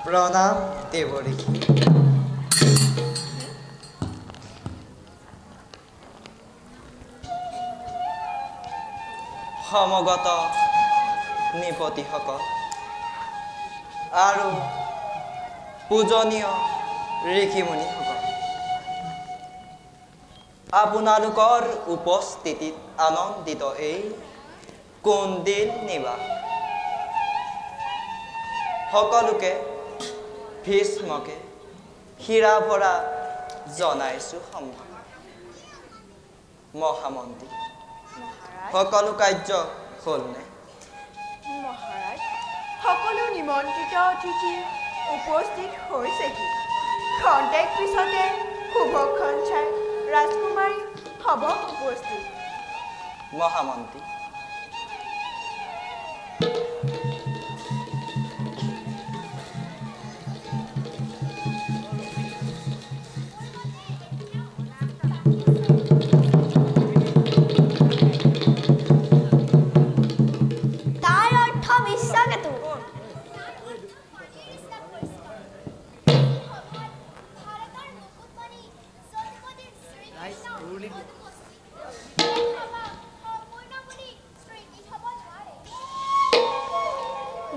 প্ৰণাম দেৱৰীষি সমগত নিপতিসকল আৰু পূজনীয় ঋষিমুনিসকল আপোনালোকৰ উপস্থিতিত আনন্দিত এই কুন্দিল নিবাস সকলোকে ভীষ্মকে হীৰা ভৰা জনাইছো সম্মান মহামন্ত্ৰী সকলো কাৰ্য হ'লনে মহাৰাজ সকলো নিমন্ত্ৰিত অতিথি উপস্থিত হৈছেহি খন্তেক পিছতে শুভক্ষণ চাই ৰাজকুমাৰী হ'ব উপস্থিত মহামন্ত্ৰী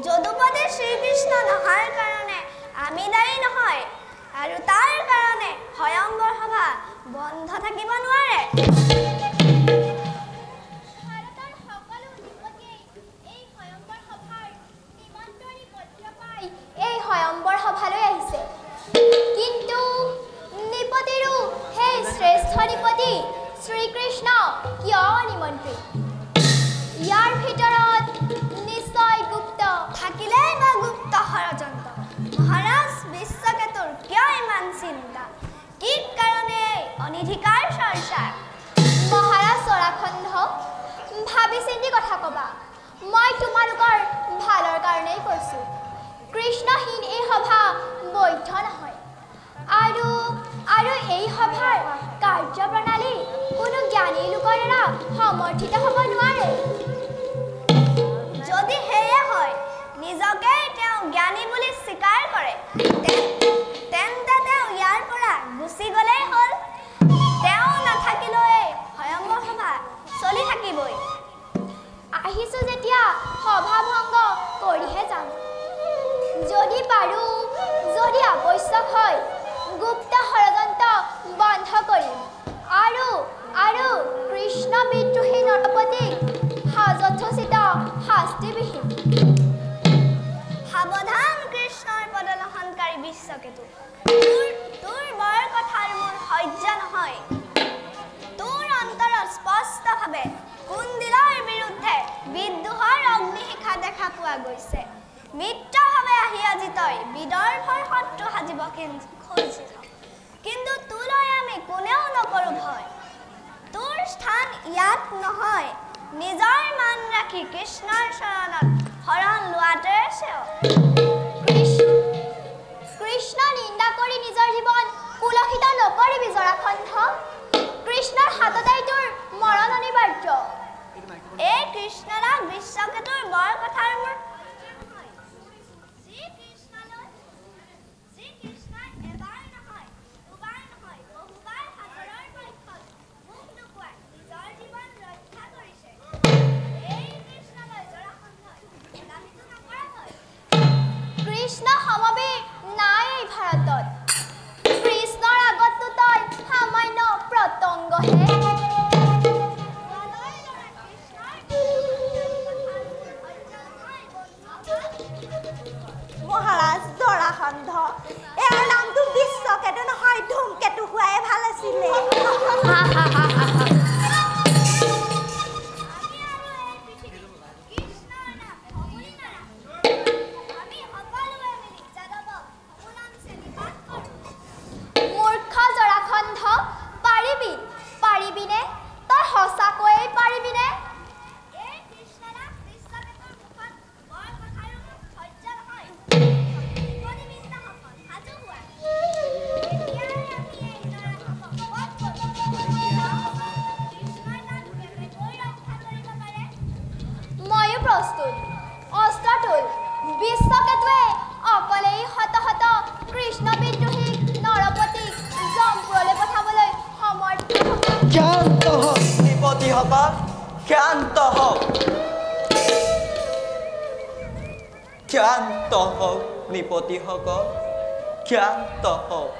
যদুপতি শ্ৰীকৃষ্ণ নহাৰ কাৰণে আমি দায়ী নহয় আৰু তাৰ কাৰণে স্বয়ংবৰ সভা বন্ধ থাকিব নোৱাৰে ভাৰতৰ সকলো নিপতিয়ে এই স্বয়ংবৰ সভাৰ নিমন্ত্ৰণী পত্ৰ পাই এই স্বয়ংবৰ সভালৈ আহিছে কিন্তু নিপতিৰো সেই শ্ৰেষ্ঠ নিপতি শ্ৰীকৃষ্ণ কিয় নিমন্ত্ৰিত ইয়াৰ ভিতৰত নিশ্চয় গুপ্ত থাকিলে বা গুপ্ত ষড়যন্ত্ৰ মহাৰাজ বিশ্বকেতুৰ কিয় ইমান চিন্তা কি কাৰণে অনিধিকাৰ চৰ্চা মহাৰাজ চৰাখণ্ড ভাবি চিন্তি কথা কবা মই তোমালোকৰ ভালৰ কাৰণেই কৈছো কৃষ্ণহীন এই সভা বৈধ নহয় আৰু এই সভাৰ কাৰ্যপ্ৰণালী কোনো জ্ঞানী লোকৰ দ্বাৰা সমৰ্থিত হ'ব নোৱাৰে যদি হেয়ে হয় নিজকে তেওঁ জ্ঞানী বুলি স্বীকাৰ কৰে তেন্তে তেওঁ ইয়াৰ পৰা গুচি গ'লেই হ'ল তেওঁ নাথাকিলৈ স্বয়ংবৰ সভা চলি থাকিবই আহিছো যেতিয়া সভা ভংগ কৰিহে যাম যদি পাৰোঁ যদি আৱশ্যক হয় গুপ্ত ষড়যন্ত্ৰ বন্ধ কৰিম আৰু কৃষ্ণ বিদ্ৰোহী নৰপতিক যথোচিত শাস্তিবিহীন সাৱধান কৃষ্ণৰ পদলহনকাৰী বিশ্বকেতু তোৰ বৰ কথাৰ মোৰ সহ্য নহয় তোৰ অন্তৰত স্পষ্টভাৱে কুন্দিলৰ বিৰুদ্ধে বিদ্ৰোহৰ অগ্নিশিখা দেখা পোৱা গৈছে মিত্ৰভাৱে আহি আজি তই বিদৰ্ভৰ শত্ৰু সাজিব খুজিছ কিন্তু তোলৈ আমি কোনেও নকৰো ভয় তোৰ স্থান ইয়াত নহয় নিজৰ মান ৰাখি কৃষ্ণৰ চৰণত শৰণ লোৱাটোৱে কৃষ্ণ নিন্দা কৰি নিজৰ জীৱন কুলসিত নকৰিবি জৰাখণ্ড কৃষ্ণৰ হাততেই তোৰ মৰণ অনিবাৰ্য এই কৃষ্ণৰাগ বিশ্বকেতুৰ বৰ কথাৰ মোৰ কৃষ্ণ সমবীৰ নাই এই ভাৰতত কৃষ্ণৰ আগততো তই সামান্য প্ৰতংগহে মহাৰাজ জৰাসন্ধ ইয়াৰ নামটো বিশ্বকেতু নহয় ধূমকেতু হোৱাই ভাল আছিলে প্ৰস্তুত অস্ত্ৰটোল বিশ্বকেতুৱে অকলেই শত শত কৃষ্ণ বিদ্ৰোহীক নৰপতিক জমপুৰলৈ পঠাবলৈ সমৰ্থ হ'ব। ক্ষান্ত হওক নৃপতিসকল, ক্ষান্ত হওক, ক্ষান্ত হওক নৃপতিসকল, ক্ষান্ত হওক।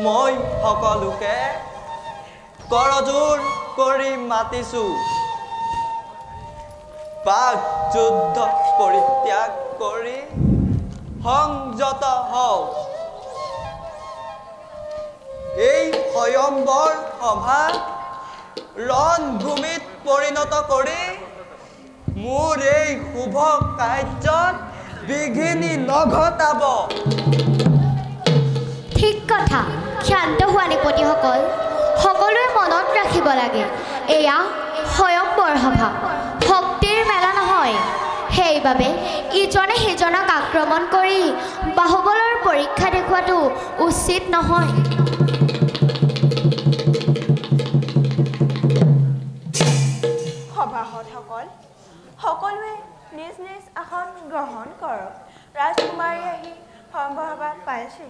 মই সকলোকে কৰজোৰ কৰি মাতিছোঁ, বাক যুদ্ধ পৰিত্যাগ কৰি সংযত হওক। এই স্বয়ম্বৰ সভা ৰণভূমিত পৰিণত কৰি মোৰ এই শুভ কাৰ্যত বিঘিনি নঘটাব। ঠিক কথা। ক্ষান্ত হোৱা নৃপতিসকল, সকলোৱে মনত ৰাখিব লাগে, এয়া স্বয়ম্বৰ সভা, শক্তিৰ মেলা নহয়। সেইবাবে ইজনে সিজনক আক্ৰমণ কৰি বাহুবলৰ পৰীক্ষা দেখুৱাটো উচিত নহয়। সভাসদসকল, সকলোৱে নিজ নিজ আসন গ্ৰহণ কৰক। ৰাজকুমাৰী আহি সম্ভসভাত পাইছে।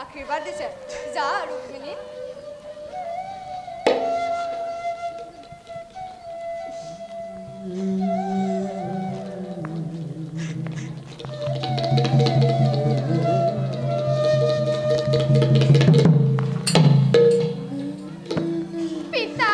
আশীৰ্বাদ দিছে। যা ৰুক্মিণী। পিতা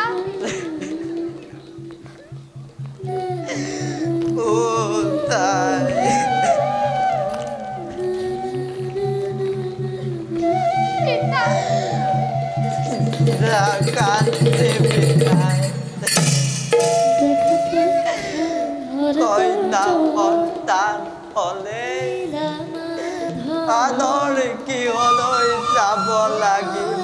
কইনা সন্তান হলে আনৰ কিহলৈ যাব লাগিব।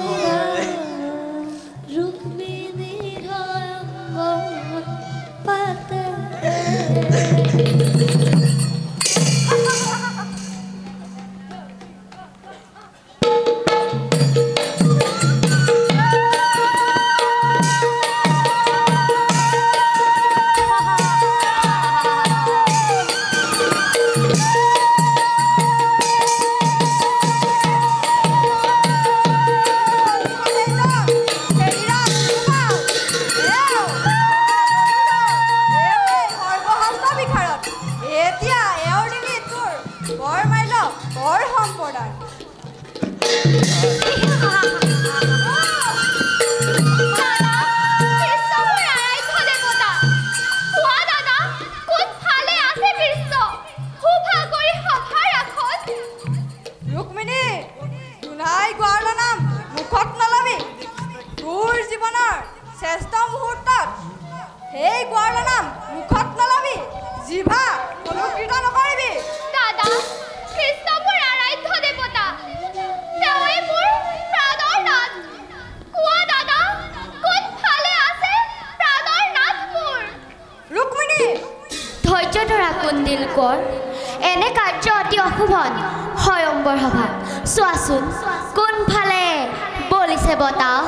এনে কাৰ্য অতি অশুভন। স্বয়ম্বৰ সভা চোৱাচোন কোনফালে বলিছে বতাহ।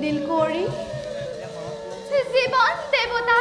নীলকুঁৱৰী জীৱন দেৱতা